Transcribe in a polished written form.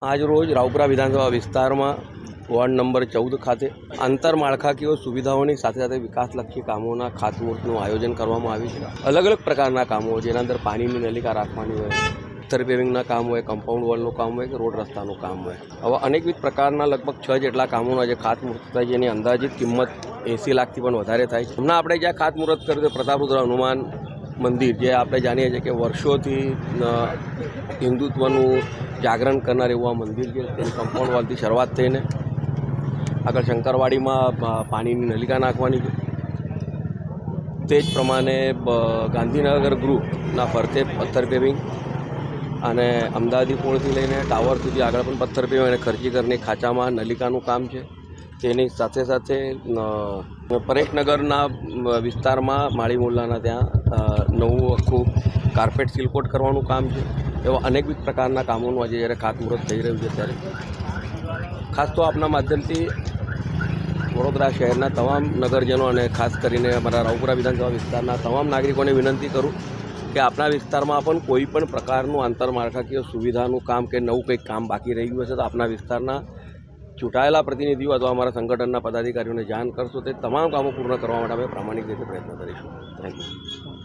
આજ રોજ રાવપુરા વિધાનસભા વિસ્તારમાં વોર્ડ નંબર 14 ખાતે આંતરમાળખાકીય સુવિધાઓની સાથે સાથે વિકાસલક્ષી કામોના ખાતમુહૂર્તનું આયોજન કરવામાં આવ્યું છે. અલગ અલગ પ્રકારના કામો, જેના અંદર પાણીની નલિકા રાખવાની હોય, પથ્થર પેવિંગના કામ હોય, કમ્પાઉન્ડ વોલનું કામ હોય કે રોડ રસ્તાનું કામ હોય, આવા અનેકવિધ પ્રકારના લગભગ 6 જેટલા કામોના જે ખાતમુહૂર્ત થાય છે, જેની અંદાજિત કિંમત 80 લાખથી પણ વધારે થાય છે. હમણાં આપણે જ્યાં ખાતમુહૂર્ત કર્યું તે પ્રતાપરુદ્ર હનુમાન મંદિર, જે આપણે જાણીએ છીએ કે વર્ષોથી હિન્દુત્વનું જાગરણ કરનાર એવું આ મંદિર છે. તેની કમ્પાઉન્ડ વોલથી શરૂઆત થઈને આગળ શંકરવાડીમાં પાણીની નલિકા નાખવાની છે. તે જ પ્રમાણે ગાંધીનગર ગ્રુપના ફરતે પથ્થર પેવિંગ અને અમદાવાદી પુલથી લઈને ટાવર સુધી આગળ પણ પથ્થર પેવિંગ અને ખર્ચીકરની ખાંચામાં નલિકાનું કામ છે. તેની સાથે સાથે પરેશનગરના વિસ્તારમાં માળી મોલ્લાના ત્યાં નવું આખું કાર્પેટ સીલકોટ કરવાનું કામ છે. એવા અનેકવિધ પ્રકારના કામોનું આજે જ્યારે ખાતમુહૂર્ત થઈ રહ્યું છે, ત્યારે ખાસ તો આપના માધ્યમથી વડોદરા શહેરના તમામ નગરજનો અને ખાસ કરીને અમારા રાવપુરા વિધાનસભા વિસ્તારના તમામ નાગરિકોને વિનંતી કરું કે આપણા વિસ્તારમાં પણ કોઈ પણ પ્રકારનું આંતરમાળખાકીય સુવિધાનું કામ કે નવું કંઈક કામ બાકી રહી ગયું હશે તો આપણા વિસ્તારના ચૂંટાયેલા પ્રતિનિધિઓ અથવા અમારા સંગઠનના પદાધિકારીઓને જાણ કરશો. તે તમામ કામો પૂર્ણ કરવા માટે અમે પ્રામાણિક રીતે પ્રયત્ન કરીશું. Thank you.